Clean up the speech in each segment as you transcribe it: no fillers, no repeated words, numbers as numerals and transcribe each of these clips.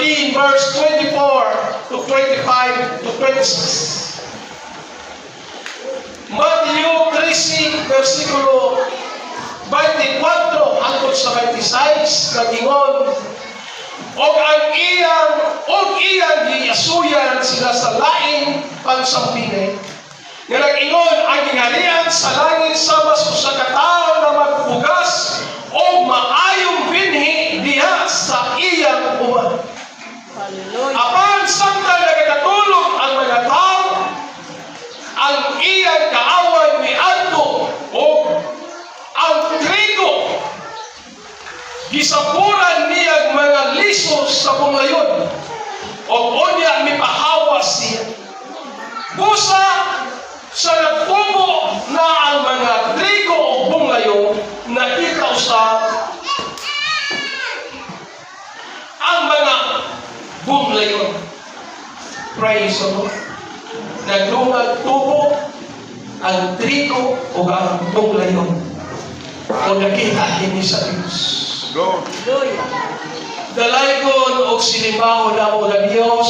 14, verse 24 to 25 to 26. Matthew 13, versikulo 24 hangtod sa 26, nagingon, og iyang giyasuyan sila sa laing pagsampingay. Nga nag-ingon, ang gingharian sa langit sama sa katao na magbugas o maayong binhi diha sa iyang uwan. Apan samtang nagkatulog ang mga tao, ang iyang kaaway ni Adto o ang trigo gisapuran niya mga lisos sa bunglayon o unya mipahawas siya. Busa sa nagpubo na ang mga trigo o bunglayon, nakita usab ang mga bunglayon. Praise the Lord. Naglungag tubo ang trigo o ang bunglayon o nakita kini sa Diyos. Dalaygon o sinibaho na mo na Diyos,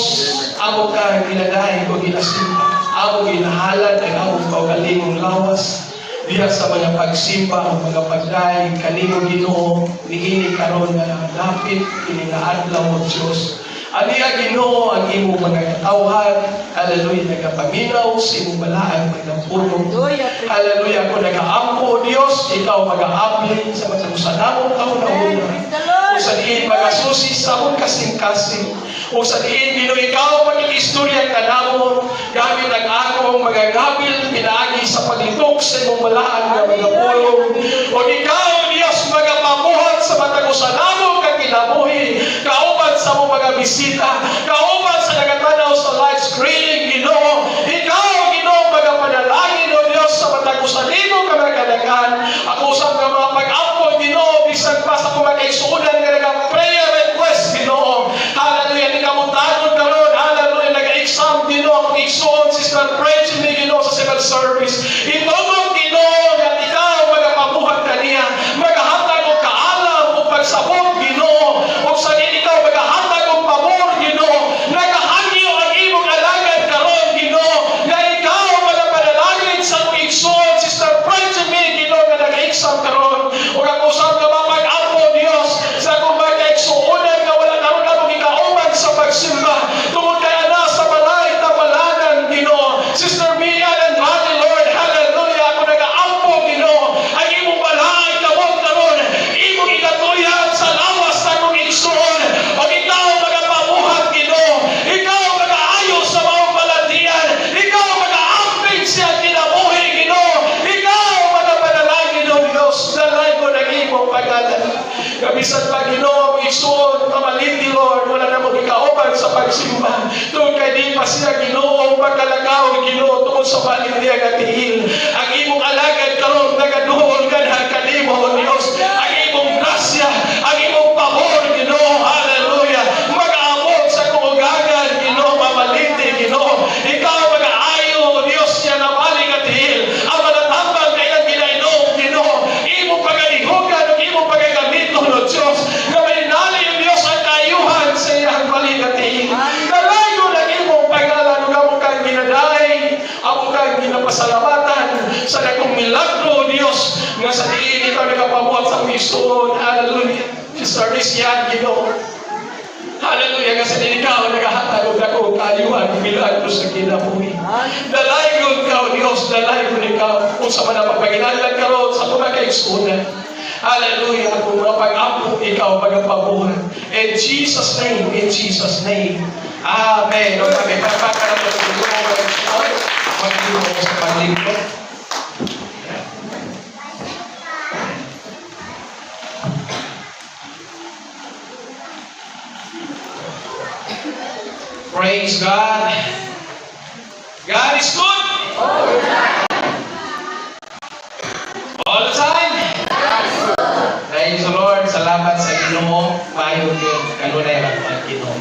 amo ka ginadahin o ginasimba, amo ginahalad ang among kaugalingong lawas, diya sa mga pagsimba o mga pagdaig, kanino Ginoo, niini karon na lapit, iningaadlaw o Diyos. Aniya Ginoo ang imo mga katawhan, hallelujah, nagapaminaw sa imo balaan magnapuno. Hallelujah, kung nagaampo o Diyos, ikaw mag-aaplin sa matagusanamong kauna-una. Kung sa diin magasusi sa akong kasing-kasing. Kung sa diin, Ginoo, ikaw mag-istorya ka namon, gamit ang akong magagabil, pinaagi sa paglitok sa imong balaan na magnapuno. O ikaw, Diyos, magapamuhat sa matagusanamong kakinabuhi, kauban sa mong mga bisita, kauban sa nagatanaw sa live screening, Ginoo. Ikaw, Ginoo, magapanalangin, O Diyos, sa matagusanimo ka magkadagan. Ako sa mga pag-ampon, Ginoo, bisan pa sa kumakaisunan nga nag-prayer request, Ginoo. Hallelujah, di ka mutagon karon. Hallelujah, nag-exam, Ginoo, kung igsuon, Sister Preach, Ginoo, sa civil service. Itugod, Ginoo, at ikaw, magapamuhat ka niya, magahatag o kaalam o pagsabot, Ginoo, o sa din ikaw, magahatag o pamor, Ginoo, nagahangyo ang imong alagad karon, Ginoo, na ikaw, magapanalangin sa mong igsuon, Sister Preach, Ginoo, na nag-exam karon, o kakusap ka mapag-apo, Diyos, sa kung magka-igsuunan nga wala karon na mong ikauman sa pagsimba, tungod kaya na sa balay na balanan, Ginoo, Sister Mia and Daddy, Lord, hallelujah, ako nag-aampo, Ginoo, ang imong balay kamot karon, imong ikatuyat sa lawas na mong igsuon, o ikaw magapamuhat, Ginoo, ikaw mag-aayos sa mga balandian, ikaw mag-aamping siya kinabuhi, Ginoo, ikaw magapanalangin, O Diyos, dalay ko ng imong pagalan. Kabisan pa, Ginoo, ang igsuon, mamalindi, Lord, wala na mong ikauban sa pagsimba. Tungkol kay di pa siya, Ginoo, magkalagaw, Ginoo, tungkol sa malindi ang atihil. Ang imong alagad karon nagaduhol ka na kanimo, O Diyos, ang imong grasya, ang imong pahor, Ginoo, hallelujah, mag-aabot sa kumugagan, Ginoo, mamalindi, Ginoo, ikaw mag-aayo, O Diyos, siya na maling atihil, ang malatambang kayang ginainom, Ginoo, imong paganihugan, imong pagagamiton, O Diyos, na may nali, O Diyos, ang kaayuhan sa iyang maling atihil. Nalayo na imong pangalan, amo kang ginadahay, amo kang ginapasalamatan sa dakong milagro, Diyos, nga sa diin ikaw nagapamuhat sa Kristoon. Hallelujah. Sister Risian, Ginoo. Hallelujah. Nga sa diin ikaw nagahatag og dakong kaayuhan, milagro sa kinabuhi. Dalaygon ka, O Diyos, dalaygon ikaw kung sa manapagpaginalan karon sa kumakaigsunan. Hallelujah. Kung mapag-ampong ikaw magapamuhat. In Jesus' name, in Jesus' name. Amen. O kami, pagpaka na ito sa mag-iwan sa paglingkod. Praise God. God is good. All the time. Praise the Lord. Salamat sa Ginoo. Maayong yun. Kanunay lang ang Ginoo.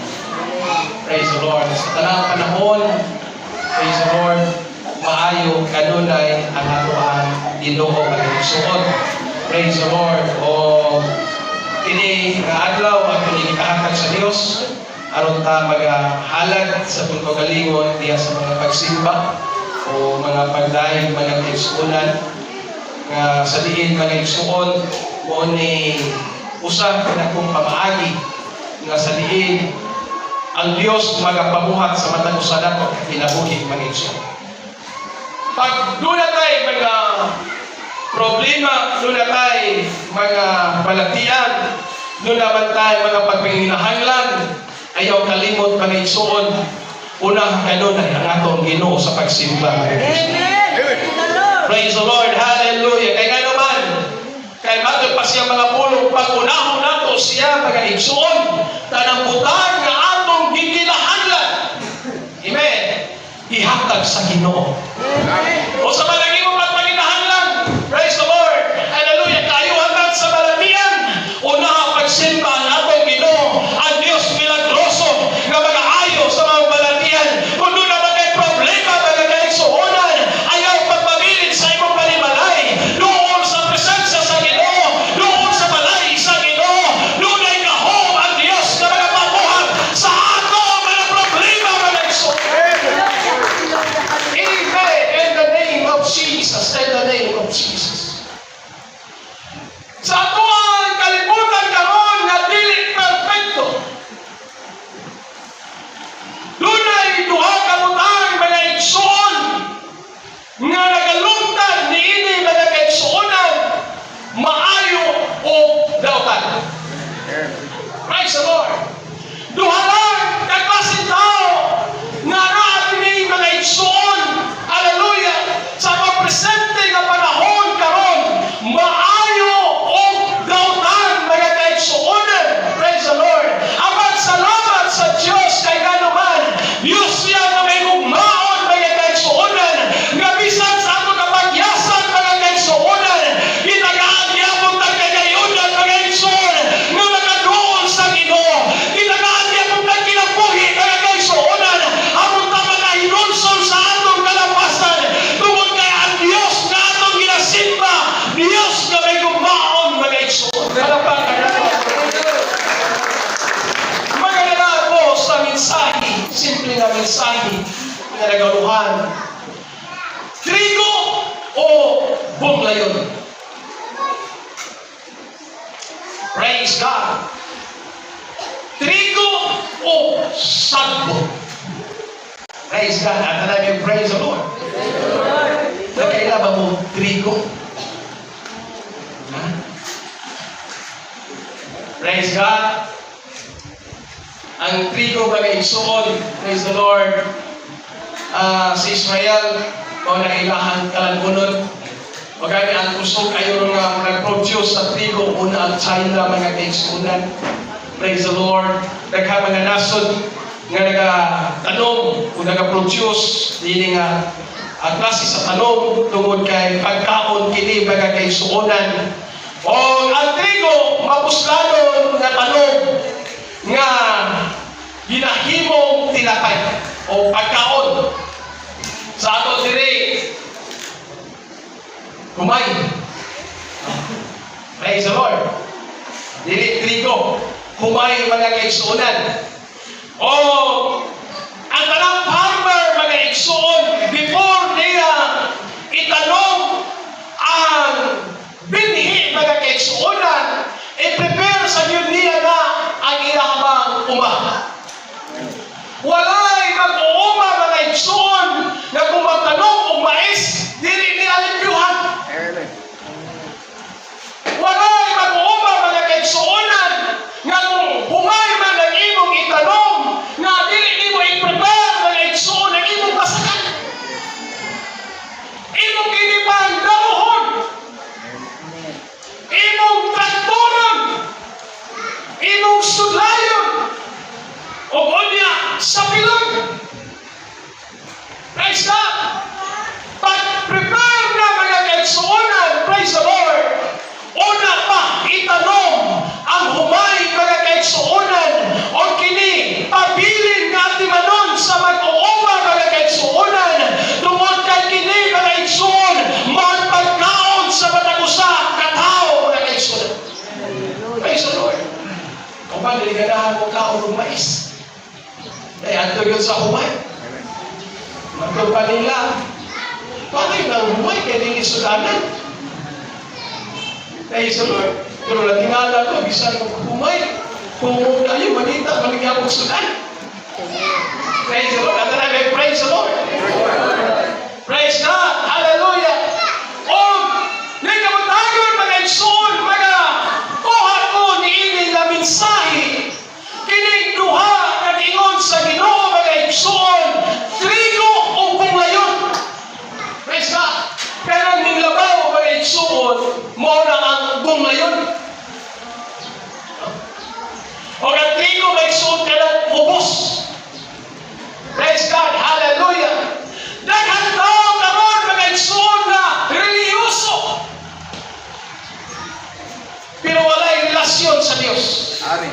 Praise the Lord. Sa tanang panahon, praise the Lord, maayo, kanunay, ang atuan, Ginoo, magigsuot. Praise the Lord. O, ini, kaadlaw, ang pinigikahatag sa Diyos, aron ta magahalad sa pagkagalingon diya sa mga pagsimba o mga pagdaig, mga kaigsuonan nga sa diin mga igsuon mo ni usab na kung pamaagi nga sa diin ang Dios magapabuhat sa matag usa nato kinabuhi mga igsuon. Pag doon na tayo mga problema, doon na tayo mga balatian, doon naman tayo mga pagpanghinahanglan, ayaw kalimot mga igsuon. Unang ganun ay ang atong Ginoo sa pagsimba. Amen. Praise the Lord. Hallelujah. Kaya nga naman, kaya matod pa siya mga pulong, pag-unahon nato siya mga igsuon, tanang butang nga atong gikinahanglan. Amen. Ihatag sa Ginoo. O sa malaging mo pagpaginahanglan. Praise the Lord. Hallelujah. Kayo hanggang sa balatian. Unang pagsimba ang atong Ginoo. Ang Diyos milagroso nga mag-aayo sa mga balatian. Kung doon na magay problema, mga kaigsuonan, ayaw pagpabilin sa imong panimalay. Doon sa presensya sa Ginoo. Doon sa balay sa Ginoo. Doon ay kahom ang Diyos na magapabuhat sa ato mga problema, mga kaigsuonan. Amen. In the name of Jesus. In the name of Jesus. Sa atuang kalibutan karon nga dili perfecto. Dunay duha ka butang mga igsuon nga nagalungtad niini mga kaigsuonan maayo o dautan. Praise the Lord. Duha lang ka klaseng tao nga naa dinhi mga igsuon. Hallelujah. Sa presente nga panahon karon maayo o dautan mga kaigsuonan. Praise the Lord. Amat salamat sa Dios kay ganuman Dios siya na may gugmaon mga kaigsuonan nga bisan sa ato kapagyasan mga kaigsuonan ginagaanyapon tagkagayunan mga kaigsuon nga makadoon sa Ginoo. Ginagaanyapon tagkinabuhi mga kaigsuonan among ta makahinulsol sa atong kalapasan tungod kay ang Dios nga atong ginasimba Dios nga may gugmaon mga kaigsuon. Kalapakan nato. Magandang po sa mensahe, simple na mensahe na nagaluhan. Trigo o bunglayon? Praise God. Trigo o sagbo? Praise God. At namin praise the Lord. Nagkailan mo trigo? Ha? Praise God. Ang trigo mga igsuon, praise the Lord, sa Israel, o na ilahang kalangunon, o gani ang kusog kayo nga nag-produce sa trigo, una ang China mga kaigsuonan, praise the Lord, nagka mga nasod, nga nagatanom, o nag-produce, dili nga, ang klase sa tanom, tungod kay pagkaon kini mga kaigsuonan, o ang trigo, mapusladon nga tanom, nga ginahimong tinapay o pagkaon sa ato diri kumay. Praise the Lord. Dili trigo, kumay mga kaigsuonan. O ang tanang farmer mga igsuon before niya itanong ang binhi mga kaigsuonan, i-prepare sa yun niya na ang ilamang uma. Walay mag-uuma mga igsuon na kung magtanong o mais, dili niya limpyuhan. Walay mag-uuma mga kaigsuonan nga kung humay man ang imong itanong na dili mo i-prepare mga igsuon ang imong pasakan. Imong kinipang damuhon. Imong traktoron. Imong sudlayon. O unya sa pilon. Praise God. Pag-prepare na mga kaigsuonan, praise the Lord. Una pa, itanong ang humay mga kaigsuonan o kini, pabilin nga timanon sa mag-uuma mga kaigsuonan tungod kay kini mga igsuon, magpagkaon sa matagusa katao mga kaigsuonan. Praise the Lord. Kung ba, niliganahan mo kaon ng mais. Kaya ato yun sa humay. Matong kanila, bakit ang humay kaya din isudanan? Praise the Lord. Pero natingala ko, bisan ko humay, kung kayo manita, maligyan ko sudan. Praise the Lord. At na praise the Lord. Praise God. Hallelujah. O, may kamatagon, mga igsoon, mga kuhat ko ni ining na mensahe. Kining duha nag-ingon sa Ginoo, mga igsoon, trigo o punglayon. Praise God. Kaya nang ninglabaw, mga igsoon, mo na ang punglayon. O ang trigo, mga igsoon, kaya ubos. Praise God. Hallelujah. Daghang tao karon mga igsoon na reliyoso. Pero walay relasyon sa Dios. Amen.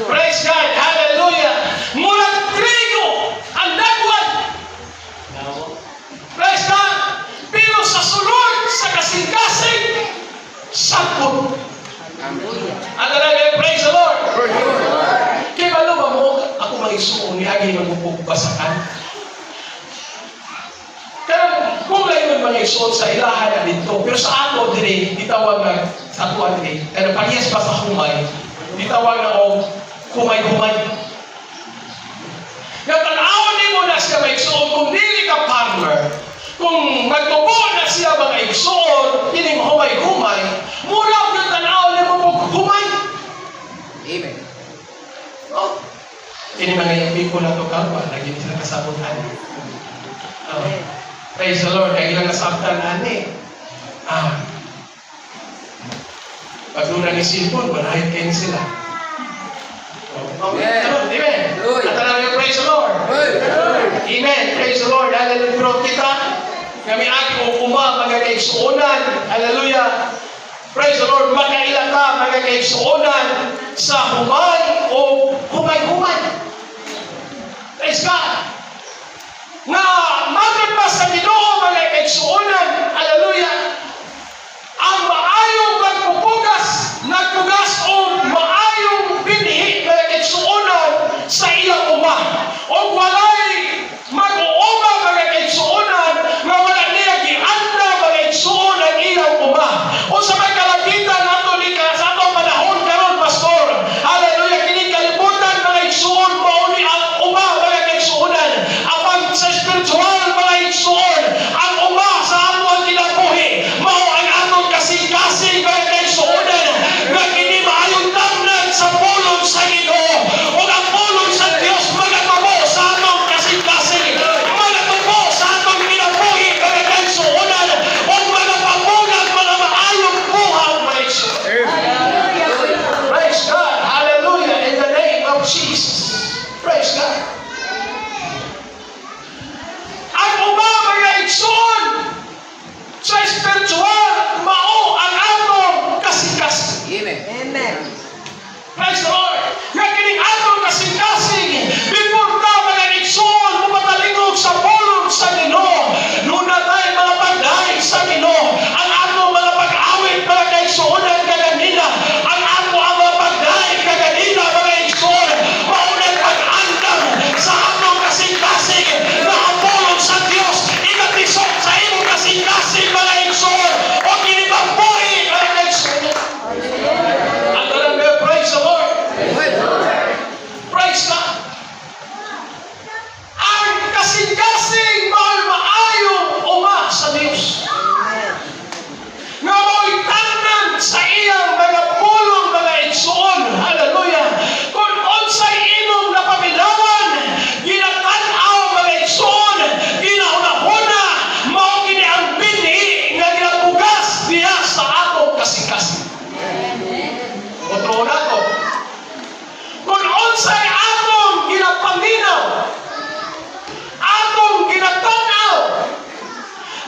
Praise God. Hallelujah. Murag trigo ang dagwan. Praise God. Pero sa sulod, sa kasing-kasing, sapot. Ang talaga, praise the Lord. Kaya ba ba mo, ako mag-isuon, niagay magpupagbasakan. Pero kung layon mag-isuon sa ilahan na dito, pero sa ato dire, ditawag na sa atuan dire, kaya parehas pa sa humay, ditawag na o humay-humay. Natanawin ni mo na siya mag-isuon, kung dili ka farmer, kung magtubo na siya mga igsoon, kining humay-humay, mura ang tanaw ni mo humay. Amen. Oh. Ini mga people na ito kalwa, naging sila kasabutan. Oh. Praise the Lord, naging lang kasabtan ani. Pagduna ni Sipon, manahit kayo sila. Oh. Amen. At talaga, praise the Lord. Amen. Praise the Lord. Hallelujah. Pero kita, kami aking ukuma, mga kaigsuunan. Hallelujah. Praise the Lord. Makaila ka, mga kaigsuunan, sa humay o humay-humay. Praise God. Na magripas sa Ginoo, mga kaigsuunan. Hallelujah. Ang maayong magpupugas, nagpugas o maayong binhi, mga kaigsuunan, sa iyang uma. O walay mag-uuma, mga kaigsuunan, na wala niya gianda, mga kaigsuon ang iyang uma. O sa may kalapitan nato ni sa atong panahon karon, pastor. Hallelujah. Kini kalibutan, mga igsuon, mauni ang uma, mga kaigsuonan. Apang sa spiritual, mga igsuon, ang uma sa atong kinabuhi, mao ang atong kasing-kasing, mga kaigsuonan, na kini maayong tamnan sa pulong sa Ginoo. O ang pulong sa Dios, magatubo sa atong kasing-kasing, magatubo sa atong kinabuhi, mga kaigsuonan, o magapamunag, mga maayong buhaw, mga igsuon. Praise God. Hallelujah. In the name of Jesus. Praise God. Ang uma, mga igsoon, sa spiritual, mao ang atong kasing-kasing. Amen. Praise the Lord. Nga kining atong kasing-kasing, before ka, mga igsoon, pumatalingog sa pulong sa Ginoo, nuna tayo mga pagdaig sa Ginoo, ang atong mga pag-awit, mga kaigsuonan kaganina, ang ato ang mga pagdaig kaganina, mga igsoon, maunang pag-andam sa atong kasing-kasing, na ang pulong sa Dios, ikatisok sa imong kasing-kasing, mga igsoon, o kinibambuhi, mga igsoon. Ang talaga, praise the Lord. Praise God. Ang kasing-kasing maayong uma sa Diyos. Nga mo'y tanan sa iyang mga pulong, mga igsoon. Hallelujah. Kung unsay imong napaminawan, ginatanaw, mga igsoon, ginahuna-huna, mao kini ang binhi nga ginabugas diha sa atong kasing-kasing. Otro na ko. Kung unsay atong ginapaminaw, atong ginatanaw,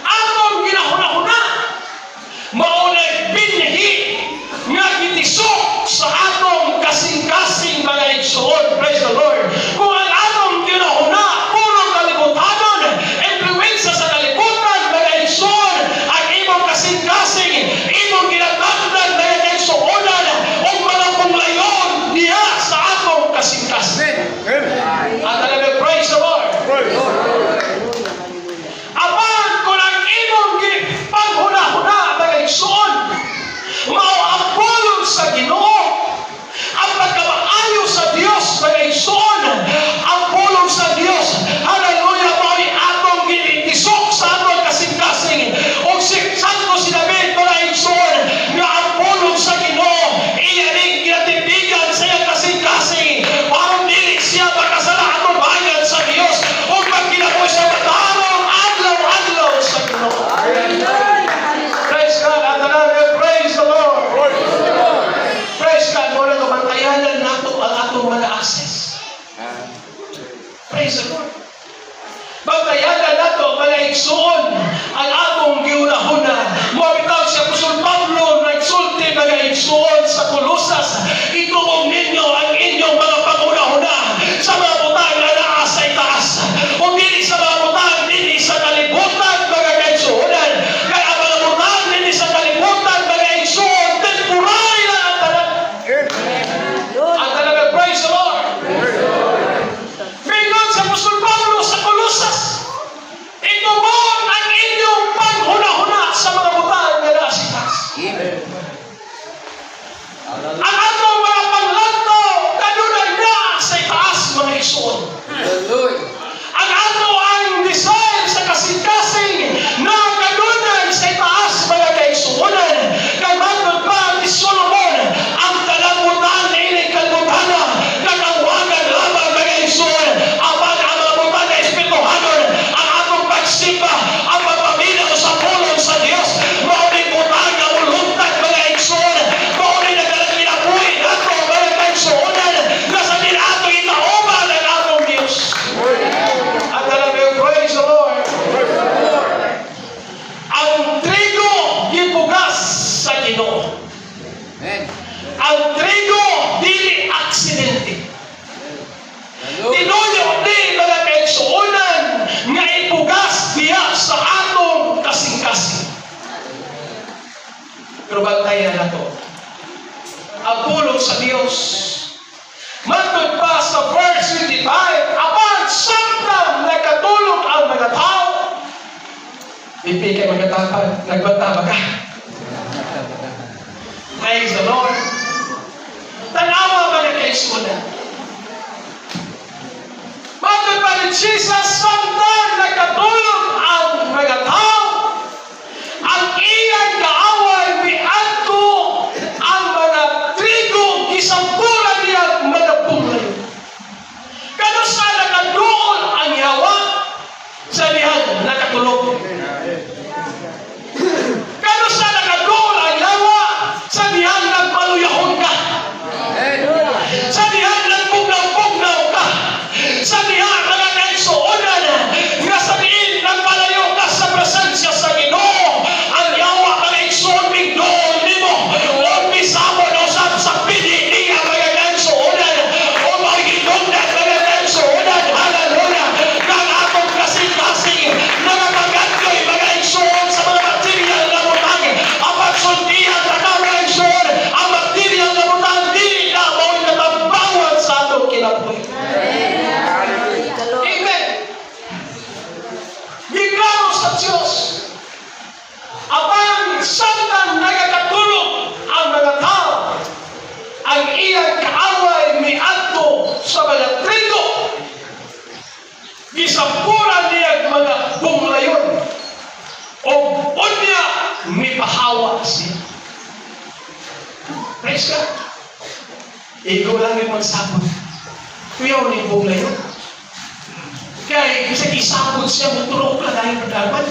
atong ginahuna-huna, maunay binhi nga gitisok sa atong kasing-kasing, mga igsoon. Praise the Lord. Kung ang atong ginahuna, puro kalibutanon, influensya sa kalibutan, mga igsoon, ang imong kasing-kasing, imong ginatandang, mga igsoonan, o mga punglayon diha sa atong kasing-kasing. At talaga, praise the Lord. Apan kung ang imong panghuna-huna magaysuon, mao ang pulong sa Ginoo, ang pagkamaayo sa Dios magaysuon, ang pulong sa Dios, hallelujah, mao'y atong ginisok sa atong kasing-kasing, o si Santo si David magaysuon, nga ang pulong sa Ginoo, iya ning ginatibigan sa iyang kasing-kasing, parang dili siya makasala atong bayan sa Dios, o pagkinapoy sa matarong adlaw-adlaw sa Ginoo. Praise God, at praise the Lord. Praise God, muna kabantayanan nato ang atong mga access. Praise the Lord. Bantayanan nato mga igsuon ang atong giuna-huna. Mabitaw si Apostol Pablo nagsulti mga igsuon sa Colosas, ituong ninyo ang inyong mga panguna-huna sa mga butang na naa sa itaas. O dili sa mga butang, dili sa kalibutan mga kaigsuonan. Kaya ang mga butang, dili sa kalibutan mga igsuon, temporary lang ang tanan. Ang talaga, praise the Lord. Mingon sa Apostol Pablo sa Colosas, itubon ang inyong panghuna-huna sa mga butang na nasa itaas. Ang atong mga panglanto, kanunay na sa itaas mga igsuon. Ang ato ang desire sa kasing-kasing na kanunay sa itaas mga kaigsuonan. Kay matod pa ni Solomon, ang kalabutan na ining kalbutana, kagawagan lamang mga igsuon, apan ang mga butan na espirituhanon, ang atong pagsimba, ang pagpaminaw sa pulong sa Dios, maunay butang na muluntan mga igsuon, maunay nagkalaminapuin ato mga kaigsuonan, na sa din ato itaoban ang atong Dios. At talaga, praise the Lord. Ang trigo gibugas sa Ginoo. Ang trigo dili aksidente. Tinuyo di mga kaigsuonan nga ibugas diya sa atong kasing-kasing. Pero bantayan na to. Ang pulong sa Dios. Matod pa sa verse 25, apan samtang nagkatulog ang mga tao, pipi kay magkatapag, nagbantaba ka. Praise the Lord. Tanawa mga kaigsuonan. Matod pa ni Jesus, samtang nagkatulog ang mga tao, ang iyang kaaway miadto ang mga trigo gisampuran niya mga bunglayo. Kano sa nakadoon ang yawa sa niyang nakatulog. Kano sa nakadoon ang yawa sa niyang nagmaluyahon ka. Sa niyang nagpugnaw-pugnaw ka. Sa niyang mga kaigsuonan nga sa diin nagpalayo ka sa presensya sa Ginoo. Ang yawa mga igsuon bigdoon nimo. Huwag misamo na usap sa pinili ang mga kaigsuonan. O magigundad mga kaigsuonan. Hallelujah. Nang atong kasing-kasing nangapagandyoy mga igsuon sa mga material na butang. Ang pagsundihan na mga igsuon. Ang material na butang di na mo'y natambawan sa atong kinabuhi. Amen. Giklaro sa Diyos. Abang samtang nagkatulog ang mga tao, ang iyang kaaway miadto sa mga trigo, gisampuran niya mga bunglayon, o unya mipahawa siya. Praise God. Ikaw lang yung magsabot. Kuyaw ni bunglayon. Kaya kasi isabot siya, muturok ka dahil pagdaman.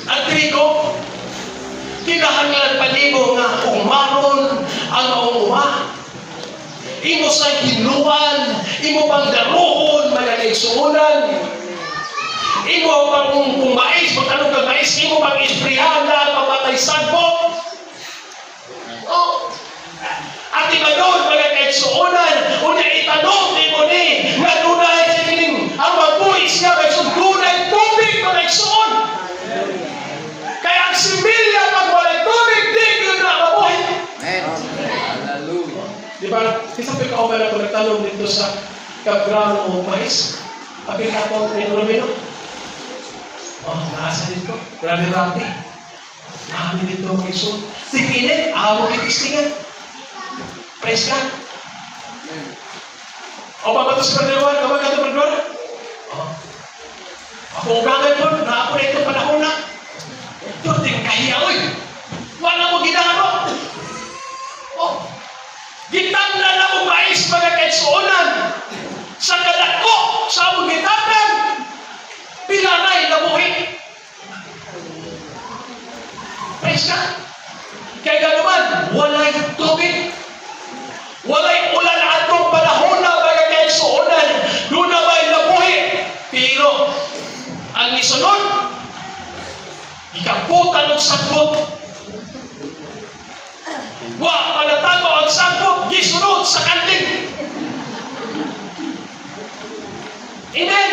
Ang trigo, kinahanglan palibo nga umaron ang maumuha. Imo sa hinuan, imo pang daruhon, mga kaigsuonan. Imo pang kung mais, magtanong ka mais, imo pang isprihan na papatay sagbot. Oh. At ibanon, mga kaigsuonan, unya itanong ni mo ni, nga dunay sining ang mabuhis nga, may dunay tubig, mga kaigsuon. Kaya ang similya, pag walay tubig, di yun na mabuhay. Hallelujah. Di ba? Kisang pagkaumay man ako nagtanong dito sa kagrano o mais. Kapil ako ni Romino. Oh, naasa dito. Grabe-rabi. Marami dito mga isun. Tinginin, ako kitistingan. Praise God. O ba ito sa pagdaluan? Kapag ito pagdaluan? Oh. Ako ugangan po, na ako na ito panahon na. Ito, ting kahiya, oy. Wala mo ginagawa. Oh. Gitanda na mo mais mga kaisuunan. Sa kadako, sa among gitandan. Pilanay na buhi. Praise God. Kaya ganoon, walay tubig. Walay ulan atong panahon na mga kaisuunan. Doon na ba'y nabuhi. Pero, ang isunod, ikaputan ng sagbot. Wa panatago ang sagbot, gisunod sa kanting. Amen.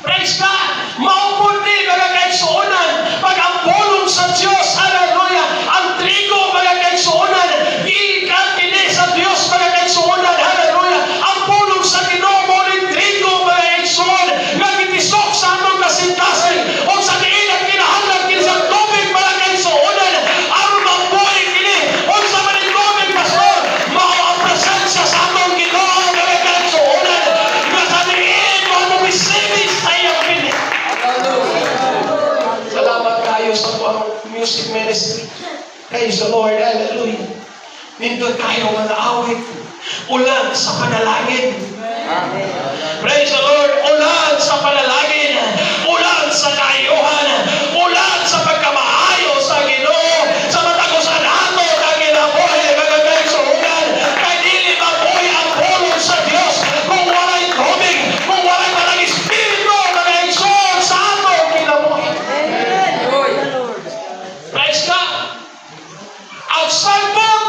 Praise God. Maupod ni mga kaisuunan. Pag ang pulong sa Diyos, hallelujah, ang trigo mga kaisuunan, iikatini sa Diyos mga kaisuunan, hallelujah, ang pulong sa Ginoo mo ni trigo mga kaisuunan, nga gitisok sa atong kasintasin, o sa diin ang kinahanglan kinisang tubig mga kaisuunan, aron mabuhay kini, o sa maning tubig, pastor, mao ang presensya sa atong Ginoo mga kaisuunan, nga sa diin mo mo bisibis sa iyong pili. Salamat kayo sa buong music ministry. Praise the Lord. Hallelujah. Nindot kayo mga awit. Ulan sa panalangin. Praise the Lord. Ulan sa panalangin. Ulan sa kaayuhan. Ulan sa pagkamaayo sa Ginoo. Sa matagusan ato ang ginabuhi mga kaisuunan. Kay dili mabuhi ang pulong sa Diyos kung walay tubig, kung walay parang Espiritu mga kaisuunan sa ato kinabuhi. Praise God. Ang salbot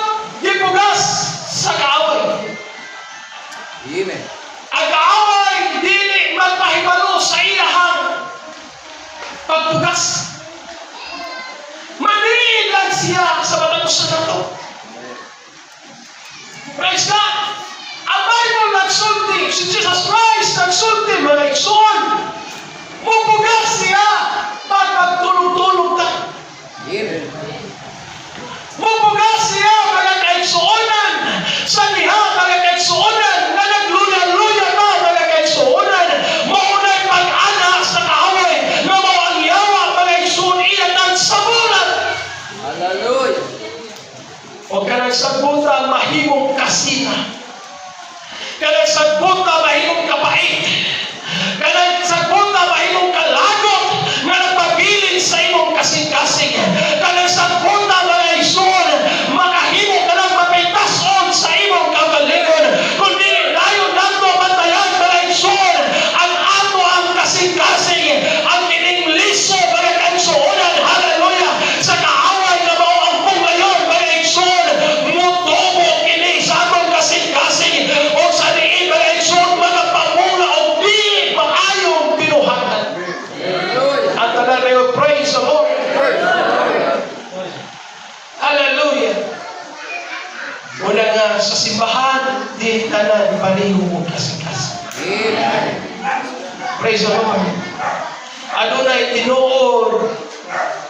gipugas sa kaaway. Amen. Ang kaaway dili magpahibalo sa ilahang pagpugas. Manilid lang siya sa matagusan na to. Praise God. Ang Bible nagsulti, si Jesus Christ nagsulti mga igsoon. Mupugas siya pag magtulog-tulog ka. Amen. Mupugas siya mga kaigsuonan sa diha mga kaigsuonan na nagluya-luya na mga kaigsuonan. Maunay pag-ana sa kaaway na mao ang yawa mga igsuon iyan ng sabunan. Hallelujah. O kanang sagbuta mahimong kasina. Kanang sagbuta mahimong kapait. Kanang sagbuta mahimong kalagot na nagpabilin sa imong kasing-kasing. Kanang sagbuta mga igsoon, makahimo ka ng mapitason sa imong kagalingon. Kundi dayon nato bantayan mga igsoon, ang ato ang kasing-kasing, ang kiningliso mga kaigsuonan, hallelujah, sa kaaway na mao ang punglayon mga igsoon, mutubo kini sa atong kasing-kasing, o sa diin mga igsoon, mga pamula o di maayong binuhatan. At tanan na praise the Lord. Hallelujah. Muna nga sa simbahan, di tanan paliho mo kasing-kasing. Amen. Praise the Lord. Adunay tinuod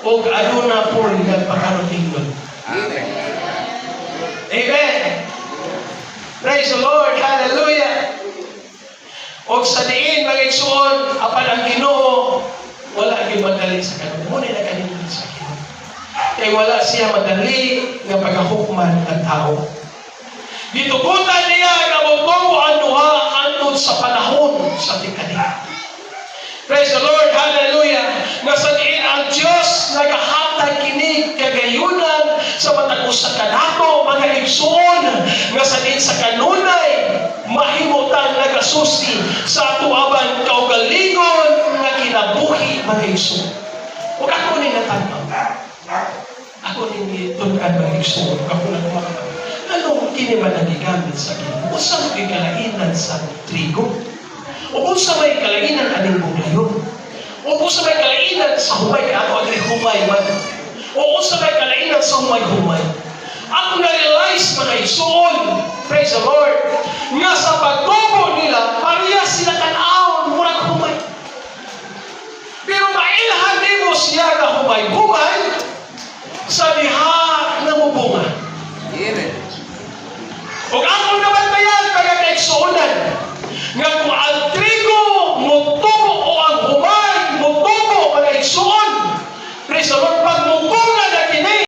o aduna po nagpakarotingnon. Amen. Amen. Praise the Lord. Hallelujah. O sa diin mga igsoon, apan ang Ginoo wala gyud madali sa kanila. Muna na kanila sa Ginoo. Kay wala siya madali nga pagahukman ang tao. Gitugutan niya nga motubo ang duha hangtod sa panahon sa tingkadika. Praise the Lord, hallelujah. Nga sa diin ang Diyos nagahatag kini kagayunan sa matag usa kanato mga igsoon, nga sa diin sa kanunay mahimutan nagasusi sa atuaban kaugalingon nga kinabuhi mga igsoon. Ug ako ni natanaw. Ako ni tun-an mga igsoon, ako na kumakataw. Ano kini man ang gigamit sa Ginoo? Usa may kalainan sa trigo? O sa may kalainan aning buglayon? O sa may kalainan sa humay, ako agri humay man? O sa may kalainan sa humay-humay? Ako na-realize mga igsoon, praise the Lord, nga sa pagtubo nila, pareha sila tanaw, murag humay. Pero mailhan din mo siya na humay-humay sa diha na mubunga. Amen. Ug akong nabantayan kaya kaigsuonan nga kung